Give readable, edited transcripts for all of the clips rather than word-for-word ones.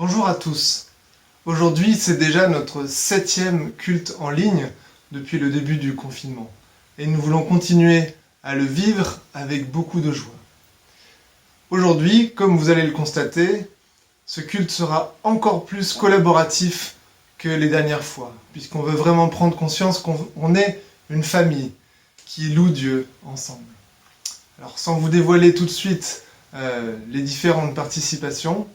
Bonjour à tous. Aujourd'hui, c'est déjà notre 7e culte en ligne depuis le début du confinement. Et nous voulons continuer à le vivre avec beaucoup de joie. Aujourd'hui, comme vous allez le constater, ce culte sera encore plus collaboratif que les dernières fois, puisqu'on veut vraiment prendre conscience qu'on est une famille qui loue Dieu ensemble. Alors, sans vous dévoiler tout de suite les différentes participations,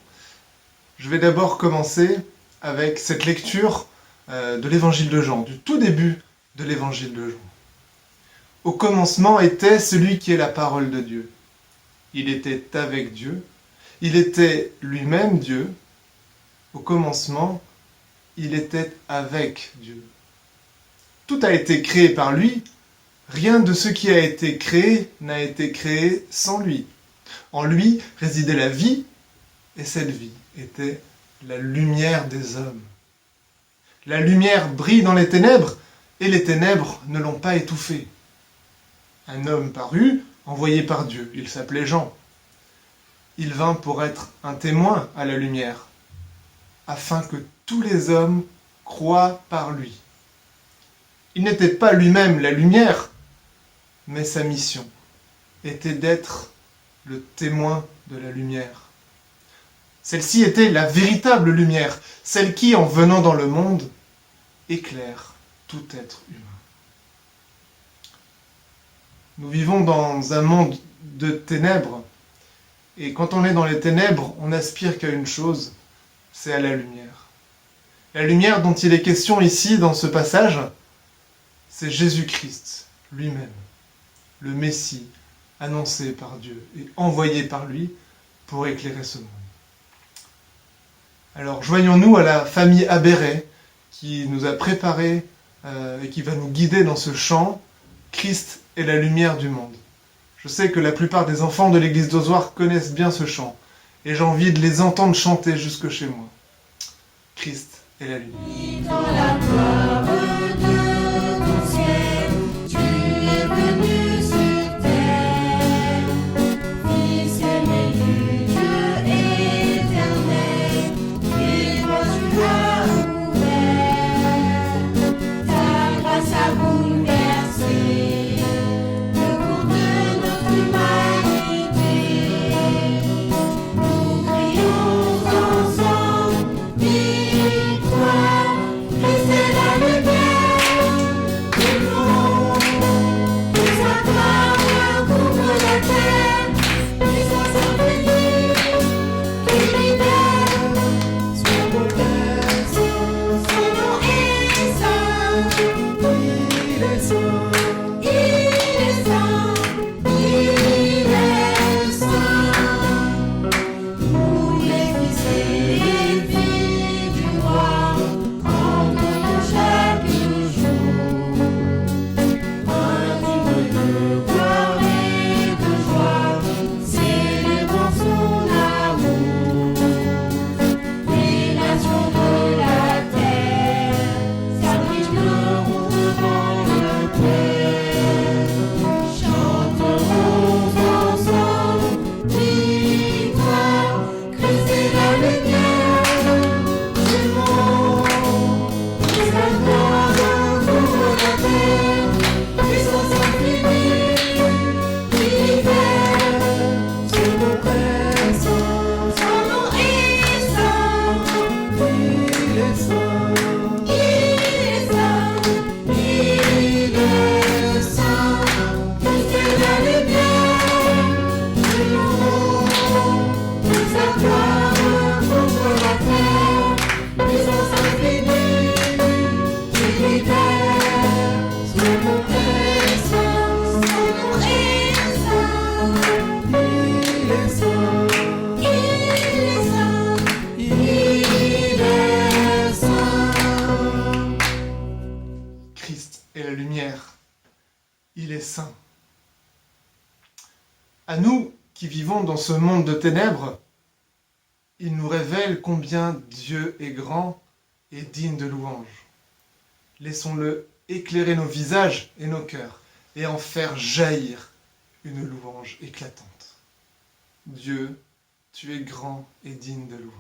je vais d'abord commencer avec cette lecture de l'évangile de Jean, du tout début de l'évangile de Jean. Au commencement était celui qui est la parole de Dieu. Il était avec Dieu, il était lui-même Dieu. Au commencement, il était avec Dieu. Tout a été créé par lui, rien de ce qui a été créé n'a été créé sans lui. En lui résidait la vie, et cette vie était la lumière des hommes. La lumière brille dans les ténèbres, et les ténèbres ne l'ont pas étouffée. Un homme parut, envoyé par Dieu, il s'appelait Jean. Il vint pour être un témoin à la lumière, afin que tous les hommes croient par lui. Il n'était pas lui-même la lumière, mais sa mission était d'être le témoin de la lumière. Celle-ci était la véritable lumière, celle qui, en venant dans le monde, éclaire tout être humain. Nous vivons dans un monde de ténèbres, et quand on est dans les ténèbres, on n'aspire qu'à une chose, c'est à la lumière. La lumière dont il est question ici, dans ce passage, c'est Jésus-Christ lui-même, le Messie, annoncé par Dieu et envoyé par lui pour éclairer ce monde. Alors joignons-nous à la famille Abéré qui nous a préparé et qui va nous guider dans ce chant « Christ est la lumière du monde ». Je sais que la plupart des enfants de l'église d'Ozoir connaissent bien ce chant et j'ai envie de les entendre chanter jusque chez moi. Christ est la lumière. Dans la gloire de ton ciel, tu es venu sur terre. Fils aimé du Dieu éternel, et toi tu as ouvert. Ta grâce a bouleversé le cours de notre humanité. Nous crions ensemble, victoire. Christ est la lumière du monde, que sa gloire couvre la terre, puissance infinie qui libère. Son nom est saint, son nom est saint, il est saint, il est saint, il est saint. Nous les fils et les filles du roi, entrons chaque jour un hymne de gloire et de joie, célébrant son amour. Les nations de la terre s'abriteront devant le Père. Chanterons ensemble, victoire. Christ est la lumière du monde, et sa gloire couvre la terre, puissance infinie qui libère. Son nom est saint, son nom est saint, il est saint, il est saint, il est saint. Christ est la lumière du monde, que sa gloire couvre la terre, puissance infinie qui libère. Son nom est saint, son nom est saint, il est saint, il est saint, il est saint. Christ est la lumière. Il est saint. À nous qui vivons dans ce monde de ténèbres, il nous révèle combien Dieu est grand et digne de louange. Laissons-le éclairer nos visages et nos cœurs et en faire jaillir une louange éclatante. Dieu, tu es grand et digne de louange.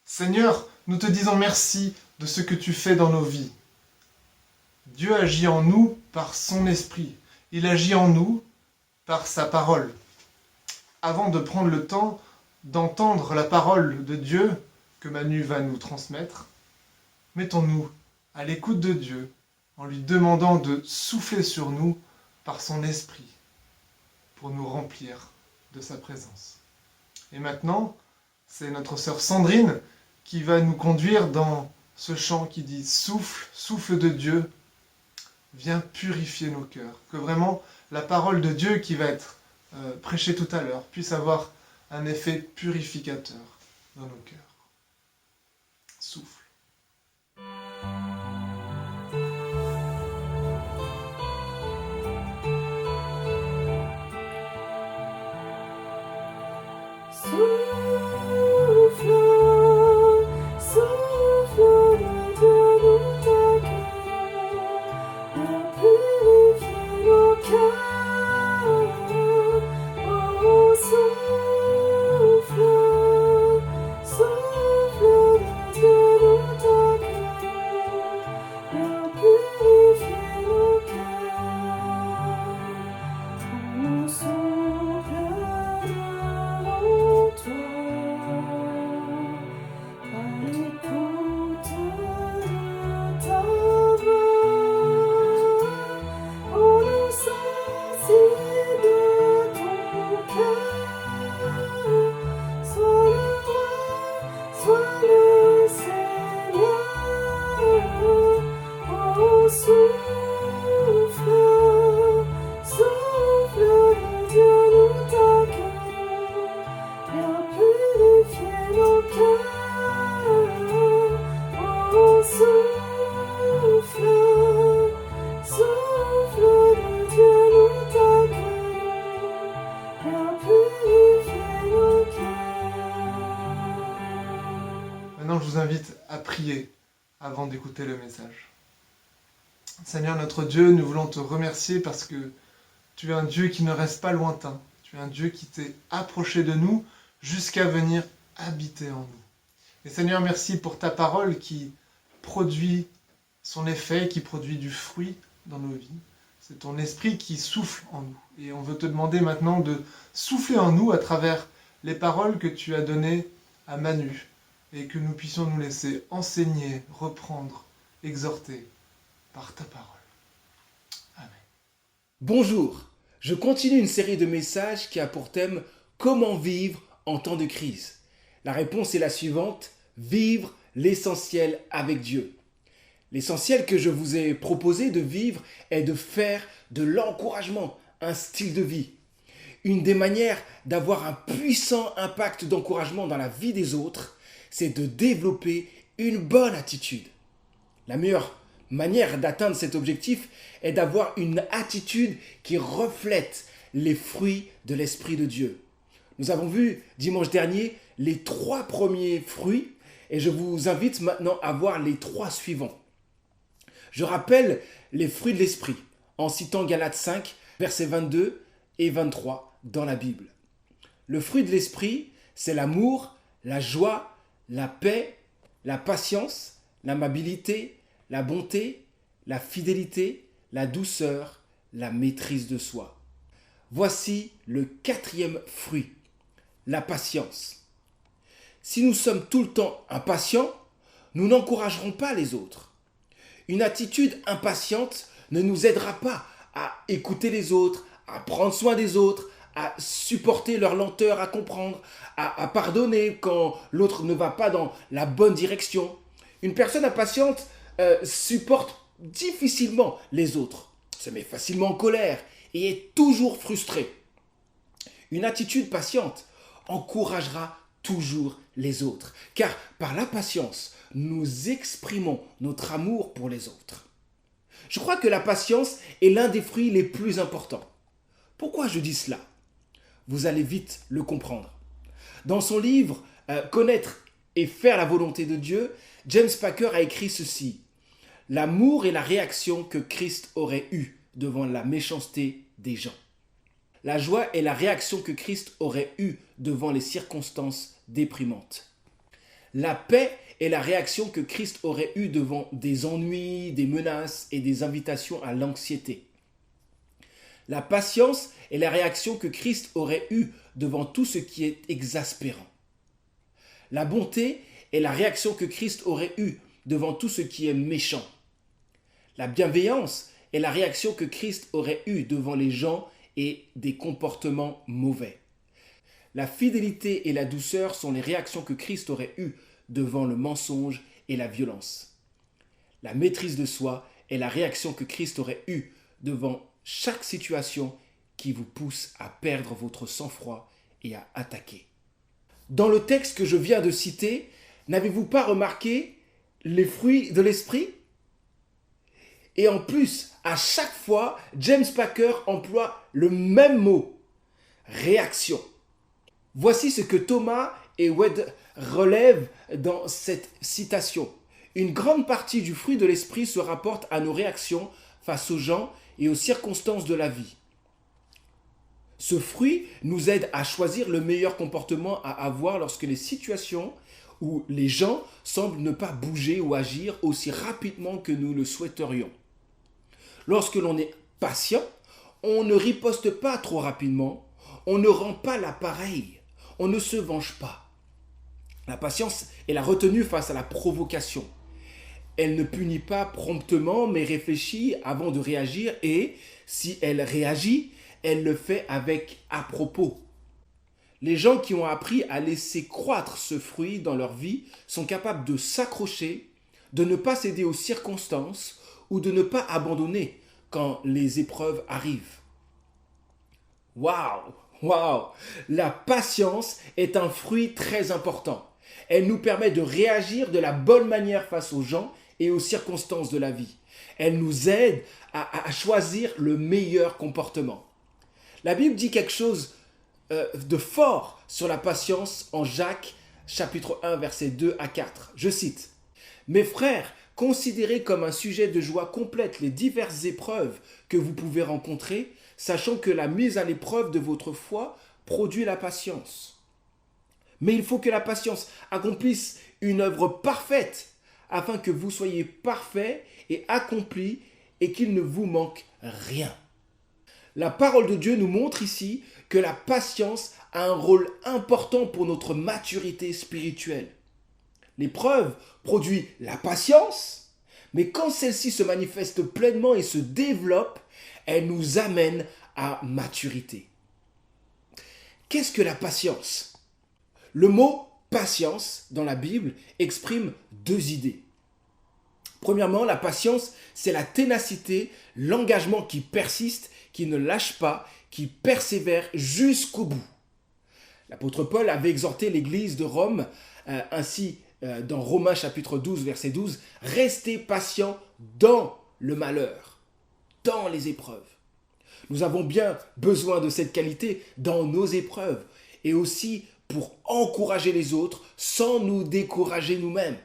Seigneur, nous te disons merci de ce que tu fais dans nos vies. Dieu agit en nous par son esprit. Il agit en nous par sa parole. Avant de prendre le temps d'entendre la parole de Dieu que Manu va nous transmettre, mettons-nous à l'écoute de Dieu en lui demandant de souffler sur nous par son esprit pour nous remplir de sa présence. Et maintenant, c'est notre sœur Sandrine qui va nous conduire dans ce chant qui dit « Souffle, souffle de Dieu, viens purifier nos cœurs ». Que vraiment la parole de Dieu qui va être prêchée tout à l'heure puisse avoir un effet purificateur dans nos cœurs. Souffle. Souffle, souffle de Dieu, nous t'accueillons, viens purifier nos cœurs. Oh, souffle, souffle de Dieu, nous t'accueillons, viens purifier nos cœurs. Nous souffle devant toi, à l'écoute de ta voix. On est sensible à ton cœur. Sois le roi, sois le Seigneur. Oh, souffle, souffle de Dieu, nous t'accueillons, viens purifier nos cœurs. Oh, souffle, souffle de Dieu, nous t'accueillons, viens purifier nos cœurs. Maintenant, je vous invite à prier avant d'écouter le message. Seigneur notre Dieu, nous voulons te remercier parce que tu es un Dieu qui ne reste pas lointain. Tu es un Dieu qui t'est approché de nous jusqu'à venir habiter en nous. Et Seigneur, merci pour ta parole qui produit son effet, qui produit du fruit dans nos vies. C'est ton esprit qui souffle en nous. Et on veut te demander maintenant de souffler en nous à travers les paroles que tu as données à Manu et que nous puissions nous laisser enseigner, reprendre, exhorter par ta parole. Amen. Bonjour, je continue une série de messages qui a pour thème « Comment vivre en temps de crise ?» La réponse est la suivante, vivre l'essentiel avec Dieu. L'essentiel que je vous ai proposé de vivre est de faire de l'encouragement un style de vie. Une des manières d'avoir un puissant impact d'encouragement dans la vie des autres, c'est de développer une bonne attitude. La meilleure manière d'atteindre cet objectif est d'avoir une attitude qui reflète les fruits de l'Esprit de Dieu. Nous avons vu dimanche dernier les 3 premiers fruits et je vous invite maintenant à voir les 3 suivants. Je rappelle les fruits de l'Esprit en citant Galates 5, versets 22 et 23 dans la Bible. Le fruit de l'Esprit, c'est l'amour, la joie, la paix, la patience, l'amabilité, la bonté, la fidélité, la douceur, la maîtrise de soi. Voici le 4e fruit, la patience. Si nous sommes tout le temps impatients, nous n'encouragerons pas les autres. Une attitude impatiente ne nous aidera pas à écouter les autres, à prendre soin des autres, à supporter leur lenteur à comprendre, à pardonner quand l'autre ne va pas dans la bonne direction. Une personne impatiente supporte difficilement les autres, se met facilement en colère et est toujours frustré. Une attitude patiente encouragera toujours les autres, car par la patience, nous exprimons notre amour pour les autres. Je crois que la patience est l'un des fruits les plus importants. Pourquoi je dis cela ? Vous allez vite le comprendre. Dans son livre « Connaître et faire la volonté de Dieu », James Packer a écrit ceci. « L'amour est la réaction que Christ aurait eue devant la méchanceté des gens. La joie est la réaction que Christ aurait eue devant les circonstances déprimantes. La paix est la réaction que Christ aurait eue devant des ennuis, des menaces et des invitations à l'anxiété. La patience est la réaction que Christ aurait eue devant tout ce qui est exaspérant. La bonté est la réaction que Christ aurait eue devant tout ce qui est méchant. La bienveillance est la réaction que Christ aurait eue devant les gens et des comportements mauvais. La fidélité et la douceur sont les réactions que Christ aurait eues devant le mensonge et la violence. La maîtrise de soi est la réaction que Christ aurait eue devant chaque situation qui vous pousse à perdre votre sang-froid et à attaquer. Dans le texte que je viens de citer, n'avez-vous pas remarqué les fruits de l'esprit? Et en plus, à chaque fois, James Packer emploie le même mot, réaction. Voici ce que Thomas et Wade relèvent dans cette citation. Une grande partie du fruit de l'esprit se rapporte à nos réactions face aux gens et aux circonstances de la vie. Ce fruit nous aide à choisir le meilleur comportement à avoir lorsque les situations où les gens semblent ne pas bouger ou agir aussi rapidement que nous le souhaiterions. Lorsque l'on est patient, on ne riposte pas trop rapidement, on ne rend pas l'appareil, on ne se venge pas. La patience est la retenue face à la provocation. Elle ne punit pas promptement, mais réfléchit avant de réagir et, si elle réagit, elle le fait avec à propos. Les gens qui ont appris à laisser croître ce fruit dans leur vie sont capables de s'accrocher, de ne pas céder aux circonstances ou de ne pas abandonner quand les épreuves arrivent. Waouh! Waouh! La patience est un fruit très important. Elle nous permet de réagir de la bonne manière face aux gens et aux circonstances de la vie. Elle nous aide à choisir le meilleur comportement. La Bible dit quelque chose de fort sur la patience en Jacques chapitre 1 versets 2 à 4. Je cite: « Mes frères, considérez comme un sujet de joie complète les diverses épreuves que vous pouvez rencontrer, sachant que la mise à l'épreuve de votre foi produit la patience. Mais il faut que la patience accomplisse une œuvre parfaite, afin que vous soyez parfaits et accomplis et qu'il ne vous manque rien. » La parole de Dieu nous montre ici que la patience a un rôle important pour notre maturité spirituelle. L'épreuve produit la patience, mais quand celle-ci se manifeste pleinement et se développe, elle nous amène à maturité. Qu'est-ce que la patience? Le mot patience dans la Bible exprime deux idées. Premièrement, la patience, c'est la ténacité, l'engagement qui persiste, qui ne lâche pas, qui persévère jusqu'au bout. L'apôtre Paul avait exhorté l'église de Rome, ainsi dans Romains chapitre 12, verset 12, « Restez patients dans le malheur, dans les épreuves. » Nous avons bien besoin de cette qualité dans nos épreuves et aussi pour encourager les autres sans nous décourager nous-mêmes.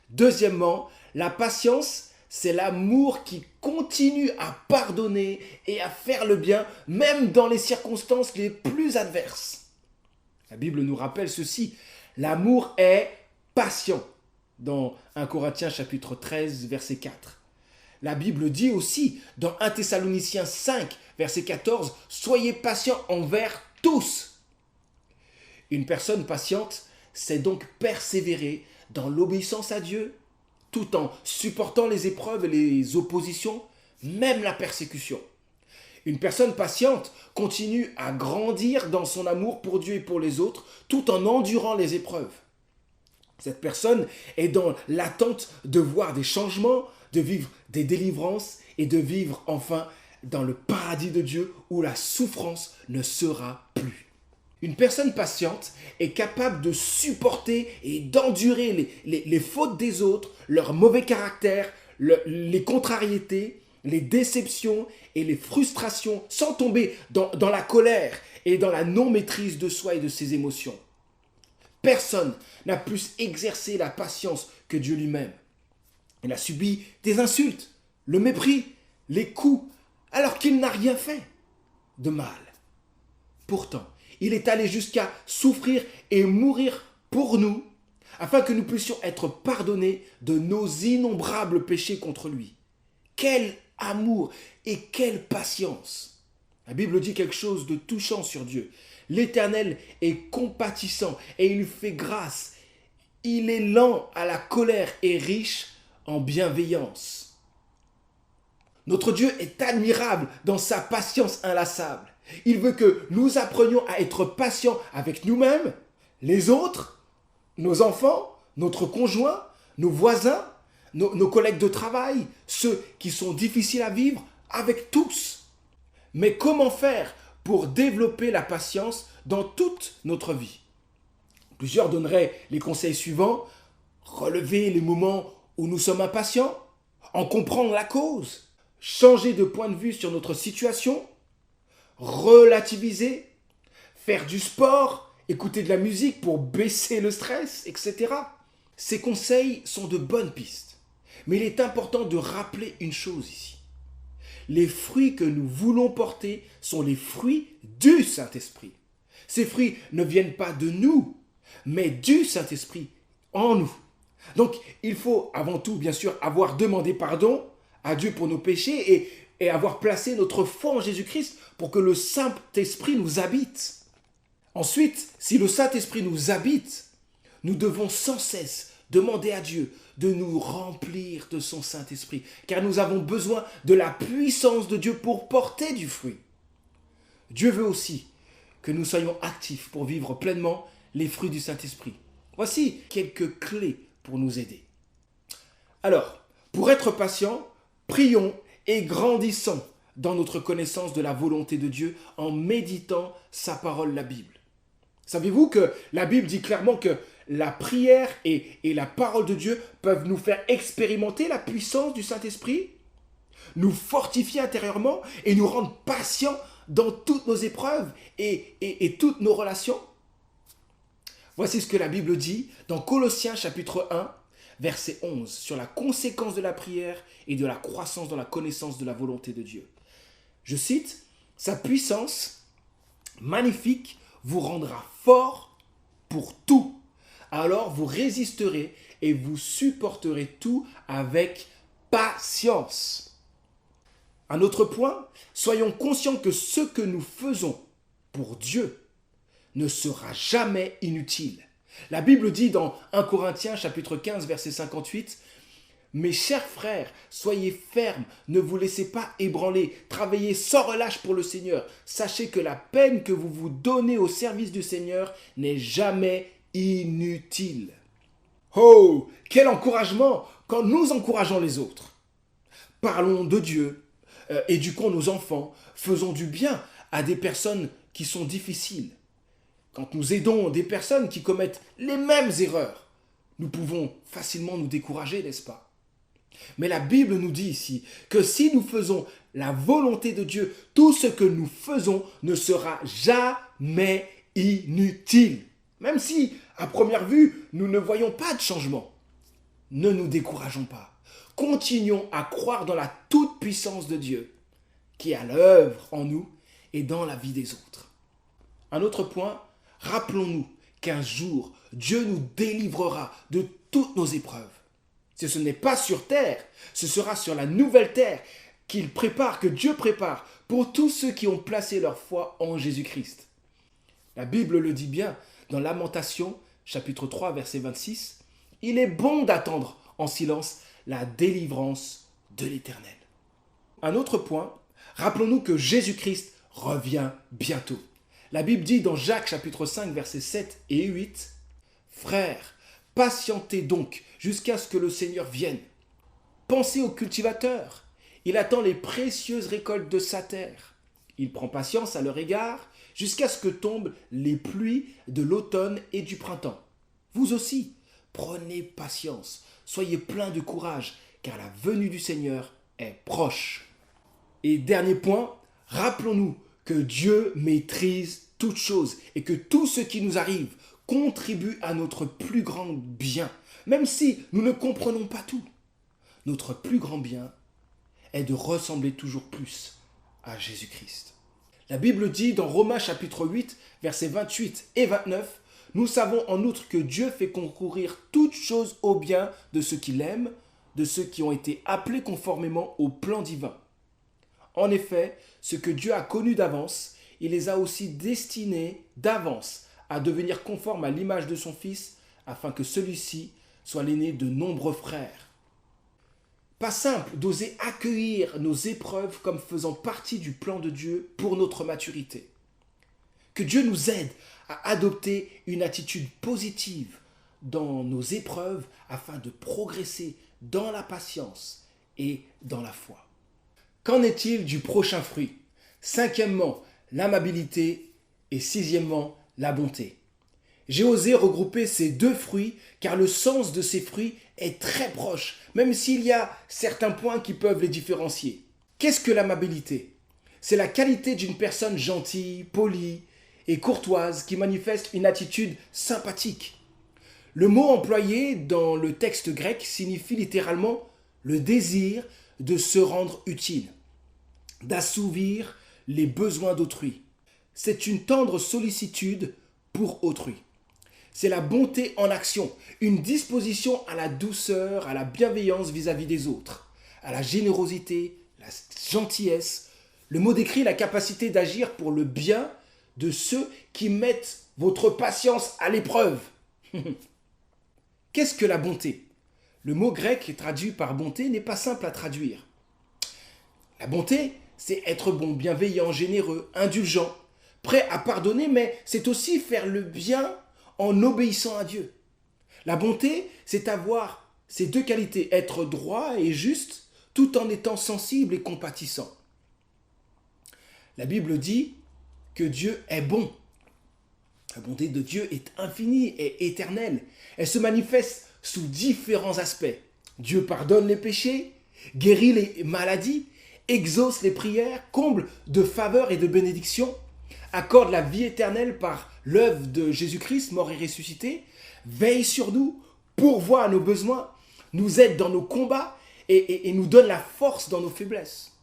Deuxièmement, la patience, c'est l'amour qui continue à pardonner et à faire le bien, même dans les circonstances les plus adverses. La Bible nous rappelle ceci, l'amour est patient, dans 1 Corinthiens chapitre 13, verset 4. La Bible dit aussi, dans 1 Thessaloniciens 5, verset 14, « Soyez patients envers tous. » Une personne patiente, c'est donc persévérer dans l'obéissance à Dieu, tout en supportant les épreuves et les oppositions, même la persécution. Une personne patiente continue à grandir dans son amour pour Dieu et pour les autres, tout en endurant les épreuves. Cette personne est dans l'attente de voir des changements, de vivre des délivrances et de vivre enfin dans le paradis de Dieu où la souffrance ne sera plus. Une personne patiente est capable de supporter et d'endurer les fautes des autres, leur mauvais caractère, les contrariétés, les déceptions et les frustrations sans tomber dans la colère et dans la non-maîtrise de soi et de ses émotions. Personne n'a plus exercé la patience que Dieu lui-même. Il a subi des insultes, le mépris, les coups, alors qu'il n'a rien fait de mal. Pourtant, il est allé jusqu'à souffrir et mourir pour nous, afin que nous puissions être pardonnés de nos innombrables péchés contre lui. Quel amour et quelle patience! La Bible dit quelque chose de touchant sur Dieu. L'Éternel est compatissant et il fait grâce. Il est lent à la colère et riche en bienveillance. Notre Dieu est admirable dans sa patience inlassable. Il veut que nous apprenions à être patients avec nous-mêmes, les autres, nos enfants, notre conjoint, nos voisins, nos collègues de travail, ceux qui sont difficiles à vivre, avec tous. Mais comment faire pour développer la patience dans toute notre vie? Plusieurs donneraient les conseils suivants: relever les moments où nous sommes impatients, en comprendre la cause, changer de point de vue sur notre situation, relativiser, faire du sport, écouter de la musique pour baisser le stress, etc. Ces conseils sont de bonnes pistes. Mais il est important de rappeler une chose ici. Les fruits que nous voulons porter sont les fruits du Saint-Esprit. Ces fruits ne viennent pas de nous, mais du Saint-Esprit en nous. Donc, il faut avant tout, bien sûr, avoir demandé pardon à Dieu pour nos péchés et avoir placé notre foi en Jésus-Christ pour que le Saint-Esprit nous habite. Ensuite, si le Saint-Esprit nous habite, nous devons sans cesse demander à Dieu de nous remplir de son Saint-Esprit, car nous avons besoin de la puissance de Dieu pour porter du fruit. Dieu veut aussi que nous soyons actifs pour vivre pleinement les fruits du Saint-Esprit. Voici quelques clés pour nous aider. Alors, pour être patient, prions et grandissons dans notre connaissance de la volonté de Dieu en méditant sa parole, la Bible. Savez-vous que la Bible dit clairement que la prière et la parole de Dieu peuvent nous faire expérimenter la puissance du Saint-Esprit, nous fortifier intérieurement et nous rendre patients dans toutes nos épreuves et toutes nos relations? Voici ce que la Bible dit dans Colossiens chapitre 1, verset 11, sur la conséquence de la prière et de la croissance dans la connaissance de la volonté de Dieu. Je cite: « Sa puissance magnifique vous rendra fort pour tout. Alors vous résisterez et vous supporterez tout avec patience. » Un autre point, soyons conscients que ce que nous faisons pour Dieu ne sera jamais inutile. La Bible dit dans 1 Corinthiens chapitre 15 verset 58, « Mes chers frères, soyez fermes, ne vous laissez pas ébranler, travaillez sans relâche pour le Seigneur. Sachez que la peine que vous vous donnez au service du Seigneur n'est jamais inutile. » Oh, quel encouragement quand nous encourageons les autres. Parlons de Dieu, éduquons nos enfants, faisons du bien à des personnes qui sont difficiles. Quand nous aidons des personnes qui commettent les mêmes erreurs, nous pouvons facilement nous décourager, n'est-ce pas? Mais la Bible nous dit ici que si nous faisons la volonté de Dieu, tout ce que nous faisons ne sera jamais inutile. Même si, à première vue, nous ne voyons pas de changement. Ne nous décourageons pas. Continuons à croire dans la toute-puissance de Dieu, qui est à l'œuvre en nous et dans la vie des autres. Un autre point, rappelons-nous qu'un jour, Dieu nous délivrera de toutes nos épreuves. Si ce n'est pas sur terre, ce sera sur la nouvelle terre qu'il prépare, que Dieu prépare pour tous ceux qui ont placé leur foi en Jésus-Christ. La Bible le dit bien dans Lamentations, chapitre 3, verset 26. « Il est bon d'attendre en silence la délivrance de l'Éternel. » Un autre point, rappelons-nous que Jésus-Christ revient bientôt. La Bible dit dans Jacques chapitre 5, versets 7 et 8, « Frères, patientez donc jusqu'à ce que le Seigneur vienne. Pensez au cultivateur. Il attend les précieuses récoltes de sa terre. Il prend patience à leur égard jusqu'à ce que tombent les pluies de l'automne et du printemps. Vous aussi, prenez patience, soyez pleins de courage, car la venue du Seigneur est proche. » Et dernier point, rappelons-nous que Dieu maîtrise toutes choses et que tout ce qui nous arrive contribue à notre plus grand bien, même si nous ne comprenons pas tout. Notre plus grand bien est de ressembler toujours plus à Jésus-Christ. La Bible dit dans Romains chapitre 8, versets 28 et 29, « Nous savons en outre que Dieu fait concourir toutes choses au bien de ceux qui l'aiment, de ceux qui ont été appelés conformément au plan divin. En effet, ce que Dieu a connu d'avance, il les a aussi destinés d'avance à devenir conformes à l'image de son Fils, afin que celui-ci soit l'aîné de nombreux frères. Pas simple d'oser accueillir nos épreuves comme faisant partie du plan de Dieu pour notre maturité. Que Dieu nous aide à adopter une attitude positive dans nos épreuves afin de progresser dans la patience et dans la foi. Qu'en est-il du prochain fruit? Cinquièmement, l'amabilité et sixièmement, la bonté. J'ai osé regrouper ces deux fruits car le sens de ces fruits est très proche, même s'il y a certains points qui peuvent les différencier. Qu'est-ce que l'amabilité? C'est la qualité d'une personne gentille, polie et courtoise qui manifeste une attitude sympathique. Le mot employé dans le texte grec signifie littéralement le désir de se rendre utile, d'assouvir les besoins d'autrui. C'est une tendre sollicitude pour autrui. C'est la bonté en action, une disposition à la douceur, à la bienveillance vis-à-vis des autres, à la générosité, la gentillesse. Le mot décrit la capacité d'agir pour le bien de ceux qui mettent votre patience à l'épreuve. Qu'est-ce que la bonté? Le mot grec traduit par bonté n'est pas simple à traduire. La bonté, c'est être bon, bienveillant, généreux, indulgent, prêt à pardonner, mais c'est aussi faire le bien en obéissant à Dieu. La bonté, c'est avoir ces deux qualités, être droit et juste, tout en étant sensible et compatissant. La Bible dit que Dieu est bon. La bonté de Dieu est infinie et éternelle. Elle se manifeste sous différents aspects. Dieu pardonne les péchés, guérit les maladies, exauce les prières, comble de faveurs et de bénédictions, accorde la vie éternelle par l'œuvre de Jésus-Christ, mort et ressuscité, veille sur nous, pourvoit à nos besoins, nous aide dans nos combats et nous donne la force dans nos faiblesses.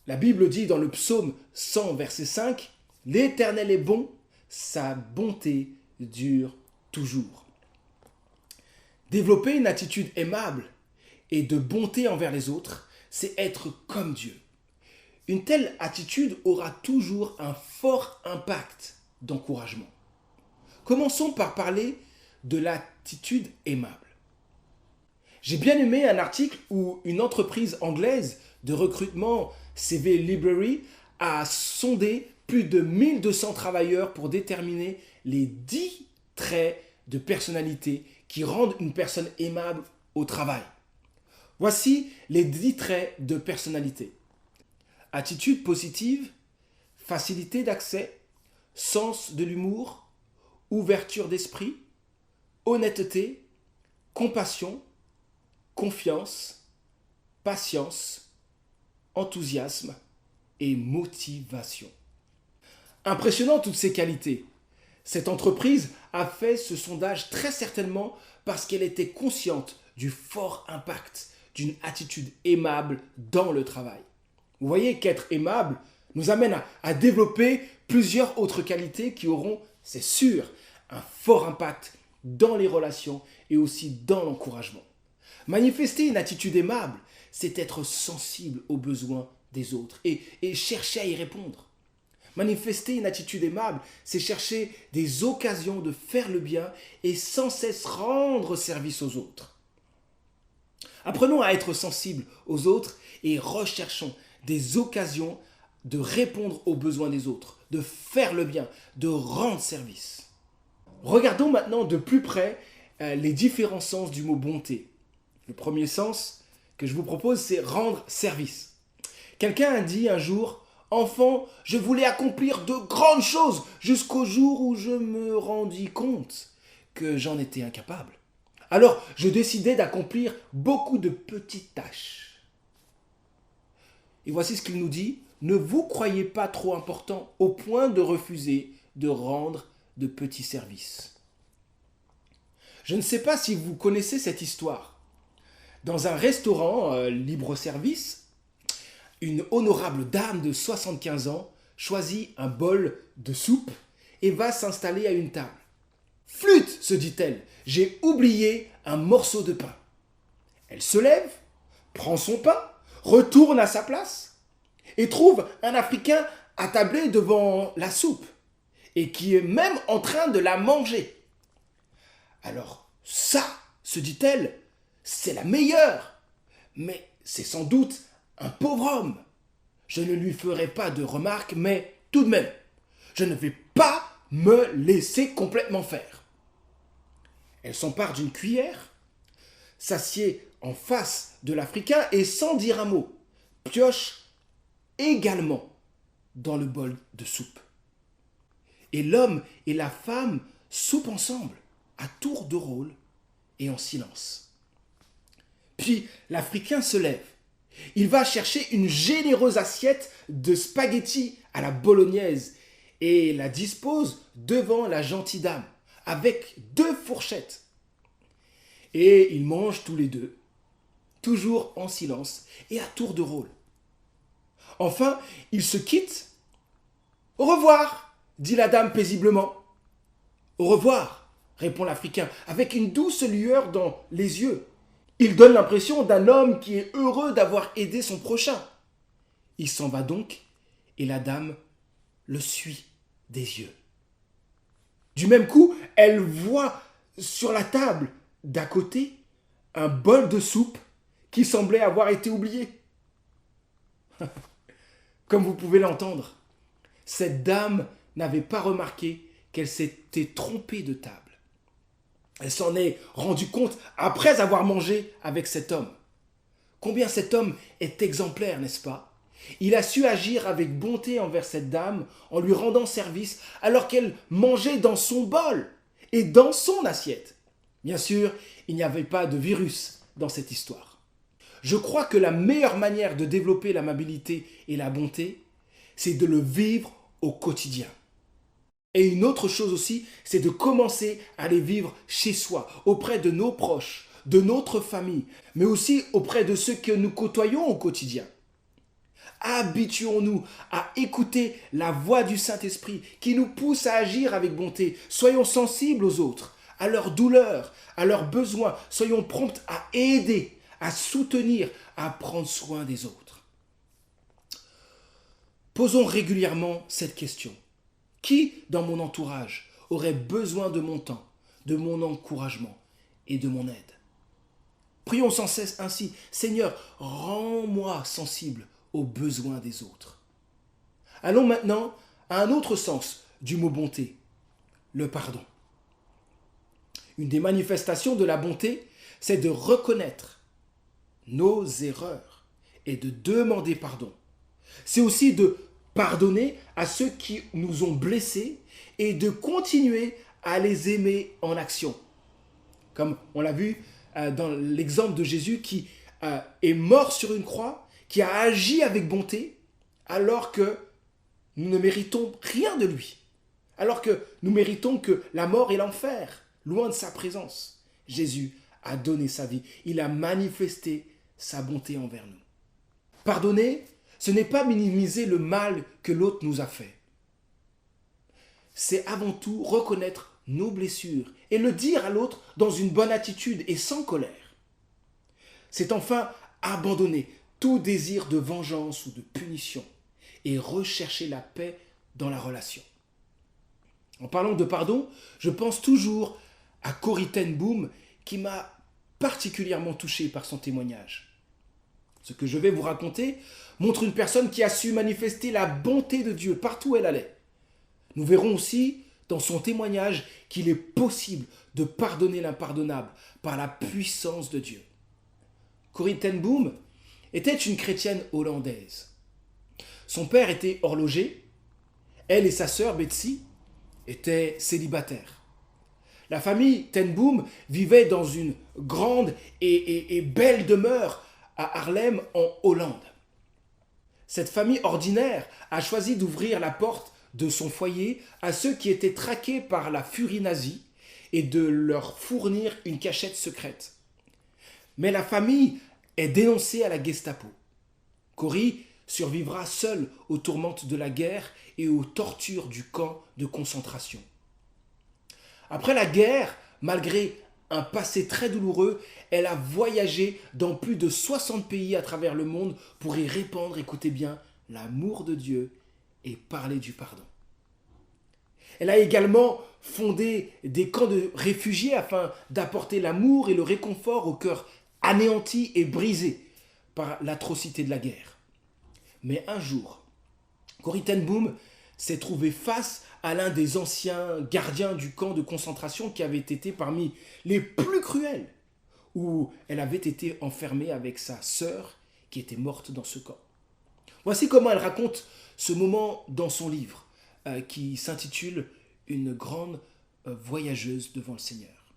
La Bible dit dans le psaume 100, verset 5, « L'Éternel est bon, sa bonté dure toujours. » Développer une attitude aimable et de bonté envers les autres, c'est être comme Dieu. Une telle attitude aura toujours un fort impact d'encouragement. Commençons par parler de l'attitude aimable. J'ai bien aimé un article où une entreprise anglaise de recrutement CV Library a sondé plus de 1200 travailleurs pour déterminer les 10 traits de personnalité qui rendent une personne aimable au travail. Voici les 10 traits de personnalité. Attitude positive, facilité d'accès, sens de l'humour, ouverture d'esprit, honnêteté, compassion, confiance, patience, enthousiasme et motivation. Impressionnant toutes ces qualités. Cette entreprise a fait ce sondage très certainement parce qu'elle était consciente du fort impact d'une attitude aimable dans le travail. Vous voyez qu'être aimable nous amène à développer plusieurs autres qualités qui auront, c'est sûr, un fort impact dans les relations et aussi dans l'encouragement. Manifester une attitude aimable, c'est être sensible aux besoins des autres et chercher à y répondre. Manifester une attitude aimable, c'est chercher des occasions de faire le bien et sans cesse rendre service aux autres. Apprenons à être sensibles aux autres et recherchons des occasions de répondre aux besoins des autres, de faire le bien, de rendre service. Regardons maintenant de plus près les différents sens du mot bonté. Le premier sens que je vous propose, c'est rendre service. Quelqu'un a dit un jour, « Enfant, je voulais accomplir de grandes choses jusqu'au jour où je me rendis compte que j'en étais incapable. Alors, je décidai d'accomplir beaucoup de petites tâches. » Et voici ce qu'il nous dit, « Ne vous croyez pas trop important au point de refuser de rendre de petits services. » Je ne sais pas si vous connaissez cette histoire. Dans un restaurant libre-service, une honorable dame de 75 ans choisit un bol de soupe et va s'installer à une table. Flûte, se dit-elle, j'ai oublié un morceau de pain. Elle se lève, prend son pain, retourne à sa place et trouve un Africain attablé devant la soupe et qui est même en train de la manger. Alors ça, se dit-elle, c'est la meilleure, mais c'est sans doute un pauvre homme. Je ne lui ferai pas de remarques, mais tout de même, je ne vais pas me laisser complètement faire. Elle s'empare d'une cuillère, s'assied en face de l'Africain et sans dire un mot, pioche également dans le bol de soupe. Et l'homme et la femme soupent ensemble, à tour de rôle et en silence. Puis l'Africain se lève. Il va chercher une généreuse assiette de spaghettis à la bolognaise et la dispose devant la gentille dame, avec 2 fourchettes. Et ils mangent tous les deux, toujours en silence et à tour de rôle. Enfin, ils se quittent. « Au revoir !» dit la dame paisiblement. « Au revoir !» répond l'Africain, avec une douce lueur dans les yeux. Il donne l'impression d'un homme qui est heureux d'avoir aidé son prochain. Il s'en va donc et la dame le suit des yeux. Du même coup, elle voit sur la table d'à côté un bol de soupe qui semblait avoir été oublié. Comme vous pouvez l'entendre, cette dame n'avait pas remarqué qu'elle s'était trompée de table. Elle s'en est rendue compte après avoir mangé avec cet homme. Combien cet homme est exemplaire, n'est-ce pas? Il a su agir avec bonté envers cette dame en lui rendant service alors qu'elle mangeait dans son bol et dans son assiette. Bien sûr, il n'y avait pas de virus dans cette histoire. Je crois que la meilleure manière de développer l'amabilité et la bonté, c'est de le vivre au quotidien. Et une autre chose aussi, c'est de commencer à les vivre chez soi, auprès de nos proches, de notre famille, mais aussi auprès de ceux que nous côtoyons au quotidien. Habituons-nous à écouter la voix du Saint-Esprit qui nous pousse à agir avec bonté. Soyons sensibles aux autres, à leurs douleurs, à leurs besoins. Soyons prompts à aider, à soutenir, à prendre soin des autres. Posons régulièrement cette question. Qui, dans mon entourage, aurait besoin de mon temps, de mon encouragement et de mon aide? Prions sans cesse ainsi. Seigneur, rends-moi sensible aux besoins des autres. Allons maintenant à un autre sens du mot bonté, le pardon. Une des manifestations de la bonté, c'est de reconnaître nos erreurs et de demander pardon. C'est aussi de pardonner à ceux qui nous ont blessés et de continuer à les aimer en action. Comme on l'a vu dans l'exemple de Jésus qui est mort sur une croix, qui a agi avec bonté alors que nous ne méritons rien de lui, alors que nous méritons que la mort et l'enfer, loin de sa présence. Jésus a donné sa vie, il a manifesté sa bonté envers nous. Pardonner, ce n'est pas minimiser le mal que l'autre nous a fait. C'est avant tout reconnaître nos blessures et le dire à l'autre dans une bonne attitude et sans colère. C'est enfin abandonner tout désir de vengeance ou de punition et rechercher la paix dans la relation. En parlant de pardon, je pense toujours à Corrie ten Boom qui m'a particulièrement touché par son témoignage. Ce que je vais vous raconter montre une personne qui a su manifester la bonté de Dieu partout où elle allait. Nous verrons aussi dans son témoignage qu'il est possible de pardonner l'impardonnable par la puissance de Dieu. Corrie ten Boom était une chrétienne hollandaise. Son père était horloger, elle et sa sœur Betsy étaient célibataires. La famille ten Boom vivait dans une grande et belle demeure à Haarlem en Hollande. Cette famille ordinaire a choisi d'ouvrir la porte de son foyer à ceux qui étaient traqués par la furie nazie et de leur fournir une cachette secrète. Mais la famille est dénoncée à la Gestapo. Corrie survivra seule aux tourmentes de la guerre et aux tortures du camp de concentration. Après la guerre, malgré un passé très douloureux, elle a voyagé dans plus de 60 pays à travers le monde pour y répandre, écoutez bien, l'amour de Dieu et parler du pardon. Elle a également fondé des camps de réfugiés afin d'apporter l'amour et le réconfort aux cœurs anéantis et brisés par l'atrocité de la guerre. Mais un jour, Corrie ten Boom s'est trouvée face à l'un des anciens gardiens du camp de concentration qui avait été parmi les plus cruels, où elle avait été enfermée avec sa sœur qui était morte dans ce camp. Voici comment elle raconte ce moment dans son livre qui s'intitule « Une grande voyageuse devant le Seigneur ».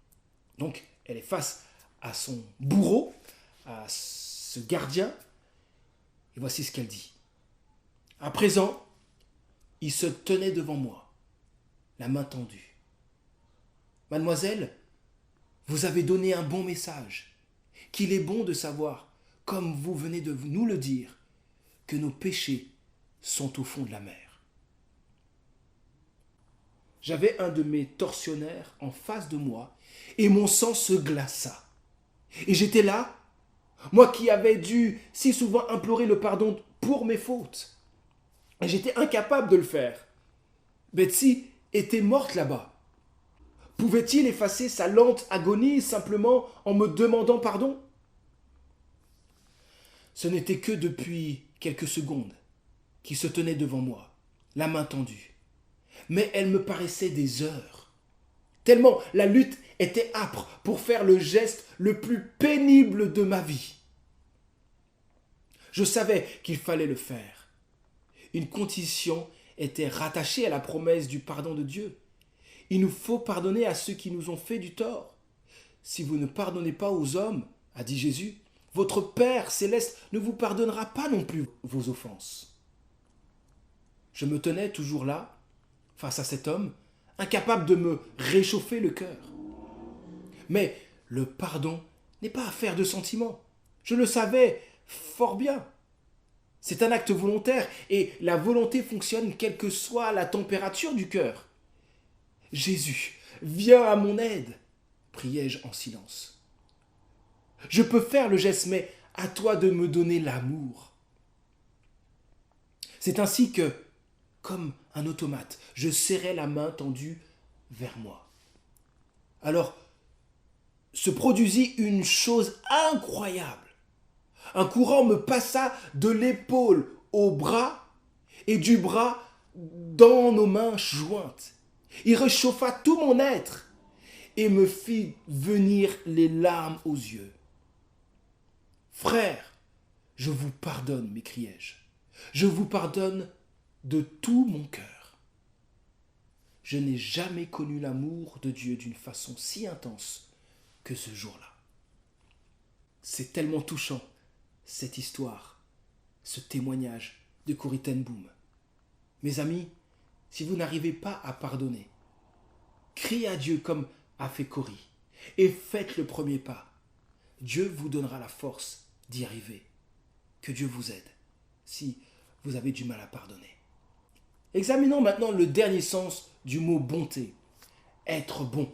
Donc, elle est face à son bourreau, à ce gardien, et voici ce qu'elle dit. « À présent, il se tenait devant moi, la main tendue. « Mademoiselle, vous avez donné un bon message, qu'il est bon de savoir, comme vous venez de nous le dire, que nos péchés sont au fond de la mer. » J'avais un de mes tortionnaires en face de moi et mon sang se glaça. Et j'étais là, moi qui avais dû si souvent implorer le pardon pour mes fautes. Et j'étais incapable de le faire. Betsy était morte là-bas. Pouvait-il effacer sa lente agonie simplement en me demandant pardon? Ce n'était que depuis quelques secondes qu'il se tenait devant moi, la main tendue. Mais elle me paraissait des heures. Tellement la lutte était âpre pour faire le geste le plus pénible de ma vie. Je savais qu'il fallait le faire. Une condition était rattachée à la promesse du pardon de Dieu. Il nous faut pardonner à ceux qui nous ont fait du tort. Si vous ne pardonnez pas aux hommes, a dit Jésus, votre Père céleste ne vous pardonnera pas non plus vos offenses. Je me tenais toujours là, face à cet homme, incapable de me réchauffer le cœur. Mais le pardon n'est pas affaire de sentiments. Je le savais fort bien. C'est un acte volontaire et la volonté fonctionne quelle que soit la température du cœur. Jésus, viens à mon aide, priai-je en silence. Je peux faire le geste, mais à toi de me donner l'amour. C'est ainsi que, comme un automate, je serrais la main tendue vers moi. Alors, se produisit une chose incroyable. Un courant me passa de l'épaule au bras et du bras dans nos mains jointes. Il réchauffa tout mon être et me fit venir les larmes aux yeux. « Frère, je vous pardonne, m'écriai-je. Je vous pardonne de tout mon cœur. Je n'ai jamais connu l'amour de Dieu d'une façon si intense que ce jour-là. » C'est tellement touchant, cette histoire, ce témoignage de Corrie ten Boom. Mes amis, si vous n'arrivez pas à pardonner, criez à Dieu comme a fait Corrie et faites le premier pas. Dieu vous donnera la force d'y arriver. Que Dieu vous aide si vous avez du mal à pardonner. Examinons maintenant le dernier sens du mot bonté. Être bon.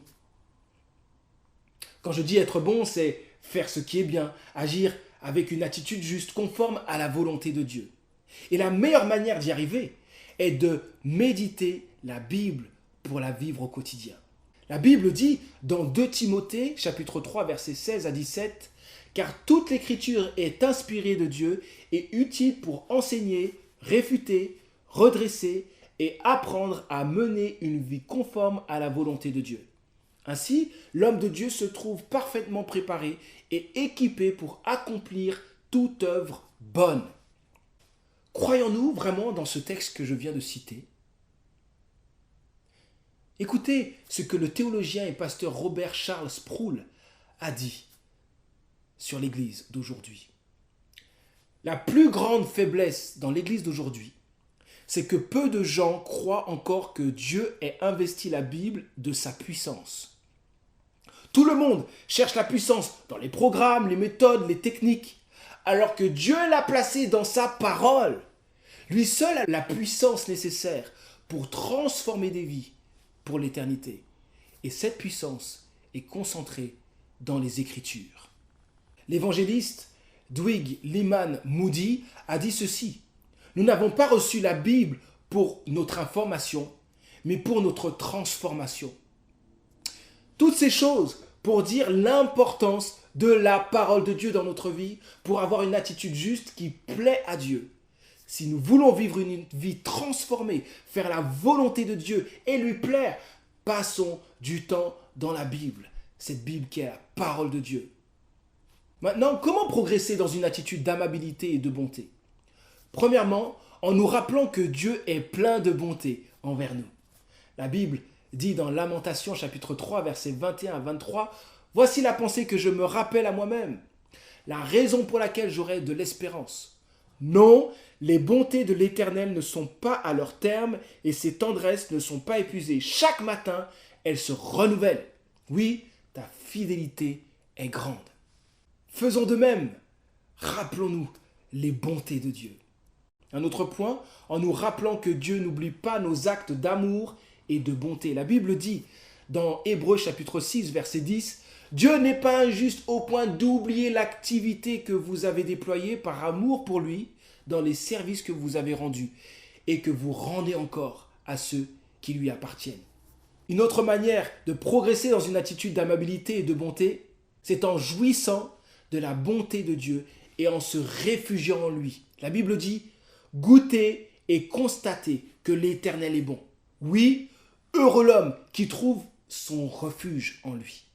Quand je dis être bon, c'est faire ce qui est bien, agir avec une attitude juste, conforme à la volonté de Dieu. Et la meilleure manière d'y arriver est de méditer la Bible pour la vivre au quotidien. La Bible dit dans 2 Timothée, chapitre 3, versets 16 à 17, « Car toute l'écriture est inspirée de Dieu et utile pour enseigner, réfuter, redresser et apprendre à mener une vie conforme à la volonté de Dieu. Ainsi, l'homme de Dieu se trouve parfaitement préparé et équipé pour accomplir toute œuvre bonne. » Croyons-nous vraiment dans ce texte que je viens de citer? Écoutez ce que le théologien et pasteur Robert Charles Sproul a dit sur l'Église d'aujourd'hui. La plus grande faiblesse dans l'Église d'aujourd'hui, c'est que peu de gens croient encore que Dieu ait investi la Bible de sa puissance. Tout le monde cherche la puissance dans les programmes, les méthodes, les techniques, alors que Dieu l'a placée dans sa parole. Lui seul a la puissance nécessaire pour transformer des vies pour l'éternité. Et cette puissance est concentrée dans les Écritures. L'évangéliste Dwight Lyman Moody a dit ceci: « Nous n'avons pas reçu la Bible pour notre information, mais pour notre transformation. » Toutes ces choses pour dire l'importance de la parole de Dieu dans notre vie, pour avoir une attitude juste qui plaît à Dieu. Si nous voulons vivre une vie transformée, faire la volonté de Dieu et lui plaire, passons du temps dans la Bible, cette Bible qui est la parole de Dieu. Maintenant, comment progresser dans une attitude d'amabilité et de bonté? Premièrement, en nous rappelant que Dieu est plein de bonté envers nous. La Bible dit dans Lamentations chapitre 3, versets 21 à 23, « Voici la pensée que je me rappelle à moi-même, la raison pour laquelle j'aurai de l'espérance. Non, les bontés de l'Éternel ne sont pas à leur terme et ses tendresses ne sont pas épuisées. Chaque matin, elles se renouvellent. Oui, ta fidélité est grande. » Faisons de même. Rappelons-nous les bontés de Dieu. Un autre point, en nous rappelant que Dieu n'oublie pas nos actes d'amour et de bonté. La Bible dit dans Hébreux chapitre 6, verset 10, « Dieu n'est pas injuste au point d'oublier l'activité que vous avez déployée par amour pour lui dans les services que vous avez rendus et que vous rendez encore à ceux qui lui appartiennent. » Une autre manière de progresser dans une attitude d'amabilité et de bonté, c'est en jouissant de la bonté de Dieu et en se réfugiant en lui. La Bible dit « Goûtez et constatez que l'Éternel est bon. » Oui, heureux l'homme qui trouve son refuge en lui.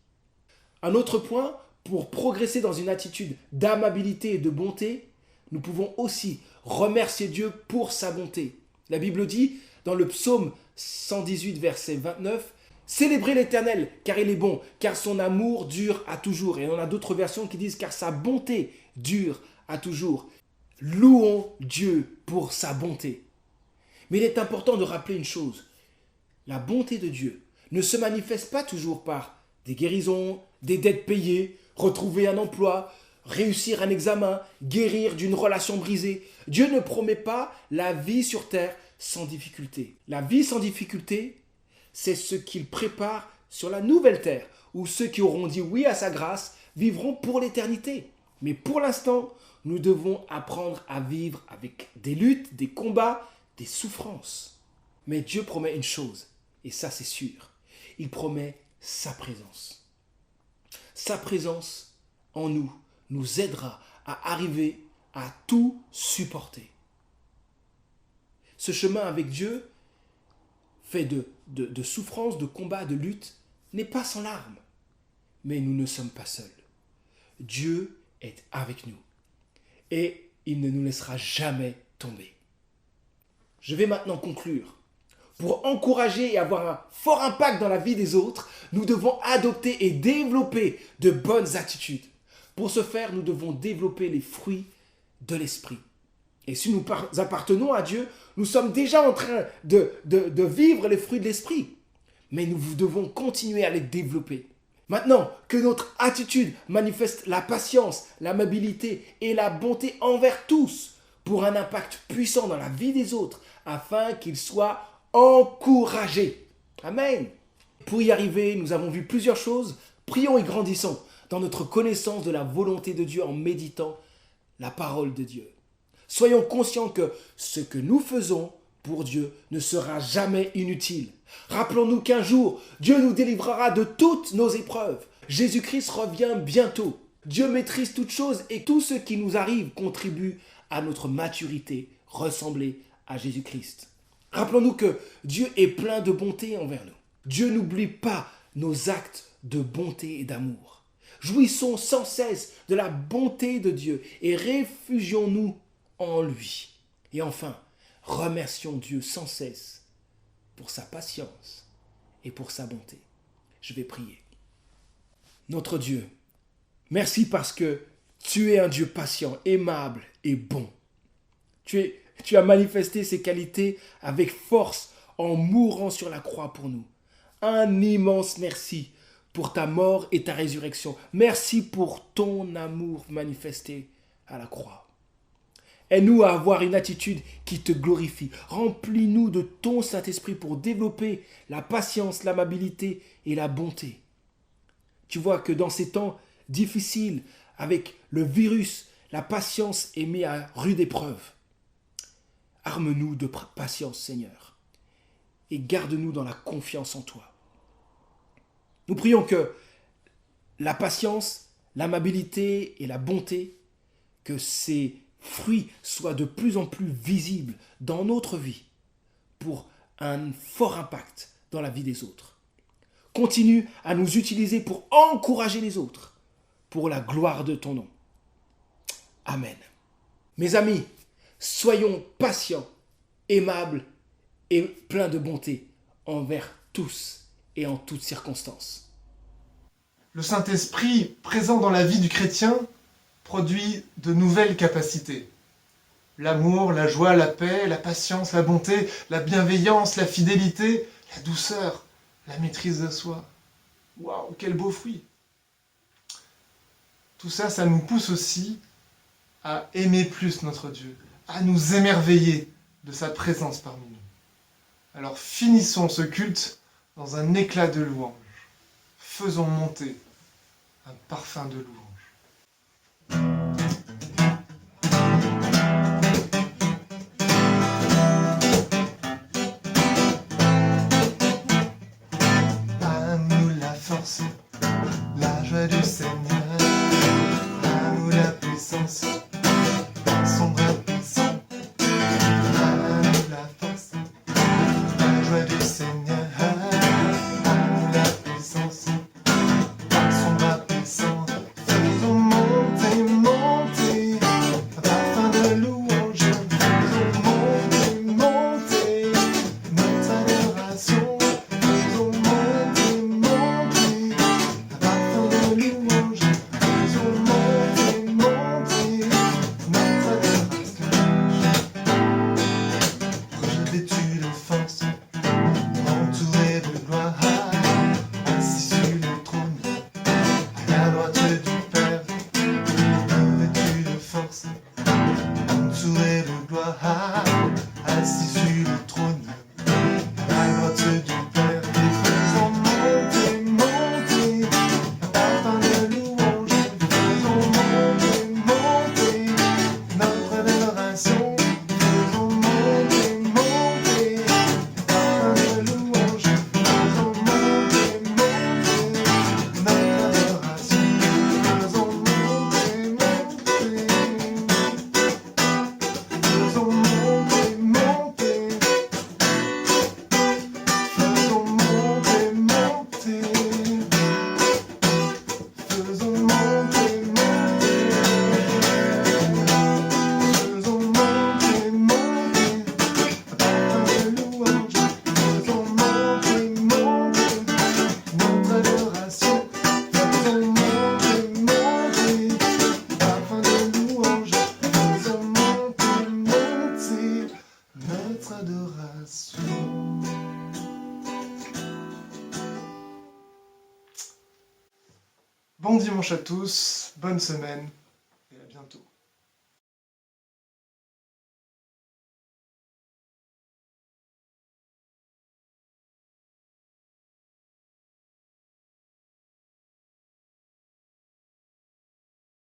Un autre point, pour progresser dans une attitude d'amabilité et de bonté, nous pouvons aussi remercier Dieu pour sa bonté. La Bible dit dans le psaume 118, verset 29, « Célébrez l'Éternel, car il est bon, car son amour dure à toujours. » Et on a d'autres versions qui disent « Car sa bonté dure à toujours. » Louons Dieu pour sa bonté. Mais il est important de rappeler une chose. La bonté de Dieu ne se manifeste pas toujours par des guérisons, des dettes payées, retrouver un emploi, réussir un examen, guérir d'une relation brisée. Dieu ne promet pas la vie sur terre sans difficulté. La vie sans difficulté, c'est ce qu'il prépare sur la nouvelle terre, où ceux qui auront dit oui à sa grâce vivront pour l'éternité. Mais pour l'instant, nous devons apprendre à vivre avec des luttes, des combats, des souffrances. Mais Dieu promet une chose, et ça c'est sûr, il promet sa présence. Sa présence en nous nous aidera à arriver à tout supporter. Ce chemin avec Dieu, fait de souffrance, de combat, de lutte, n'est pas sans larmes. Mais nous ne sommes pas seuls. Dieu est avec nous. Et il ne nous laissera jamais tomber. Je vais maintenant conclure. Pour encourager et avoir un fort impact dans la vie des autres, nous devons adopter et développer de bonnes attitudes. Pour ce faire, nous devons développer les fruits de l'esprit. Et si nous appartenons à Dieu, nous sommes déjà en train de vivre les fruits de l'esprit. Mais nous devons continuer à les développer. Maintenant que notre attitude manifeste la patience, l'amabilité et la bonté envers tous pour un impact puissant dans la vie des autres afin qu'ils soient encouragés. Amen. Pour y arriver, nous avons vu plusieurs choses. Prions et grandissons dans notre connaissance de la volonté de Dieu en méditant la parole de Dieu. Soyons conscients que ce que nous faisons pour Dieu ne sera jamais inutile. Rappelons-nous qu'un jour, Dieu nous délivrera de toutes nos épreuves. Jésus-Christ revient bientôt. Dieu maîtrise toutes choses et tout ce qui nous arrive contribue à notre maturité, ressembler à Jésus-Christ. Rappelons-nous que Dieu est plein de bonté envers nous. Dieu n'oublie pas nos actes de bonté et d'amour. Jouissons sans cesse de la bonté de Dieu et réfugions-nous en lui. Et enfin, remercions Dieu sans cesse pour sa patience et pour sa bonté. Je vais prier. Notre Dieu, merci parce que tu es un Dieu patient, aimable et bon. Tu as manifesté ces qualités avec force en mourant sur la croix pour nous. Un immense merci pour ta mort et ta résurrection. Merci pour ton amour manifesté à la croix. Aide-nous à avoir une attitude qui te glorifie. Remplis-nous de ton Saint-Esprit pour développer la patience, l'amabilité et la bonté. Tu vois que dans ces temps difficiles, avec le virus, la patience est mise à rude épreuve. Arme-nous de patience, Seigneur, et garde-nous dans la confiance en toi. Nous prions que la patience, l'amabilité et la bonté, que ces fruits soient de plus en plus visibles dans notre vie pour un fort impact dans la vie des autres. Continue à nous utiliser pour encourager les autres, pour la gloire de ton nom. Amen. Mes amis, soyons patients, aimables et pleins de bonté envers tous et en toutes circonstances. Le Saint-Esprit, présent dans la vie du chrétien, produit de nouvelles capacités. L'amour, la joie, la paix, la patience, la bonté, la bienveillance, la fidélité, la douceur, la maîtrise de soi. Waouh, quel beau fruit! Tout ça, ça nous pousse aussi à aimer plus notre Dieu, à nous émerveiller de sa présence parmi nous. Alors finissons ce culte dans un éclat de louange. Faisons monter un parfum de louange. À nous la force, la joie du Seigneur, à nous la puissance, son bras puissant. À nous la force, la joie du Seigneur, à nous la puissance, son bras puissant. Faisons monter, monter, un parfum de louange. Faisons monter, monter, notre adoration. Faisons monter, monter, un parfum de louange. Faisons monter, monter, notre adoration. Revêtus de force, entourés de gloire, assis sur le trône, à la droite du Père. Revêtus de force, entourés de gloire, assis sur le trône, à la droite du Père. Faisons monter, monter, un parfum de louange. Faisons monter, monter, notre adoration. Faisons monter, monter, un parfum de louange. Faisons monter, monter, notre adoration. Faisons monter, monter. Faisons monter, monter. Faisons monter, monter. Faisons monter, monter. Faisons monter, monter. Un parfum de louange. Faisons monter, monter. Notre adoration. Faisons monter, monter. Un parfum de louange. Faisons monter, monter. Notre adoration. Bon dimanche à tous, bonne semaine et à bientôt.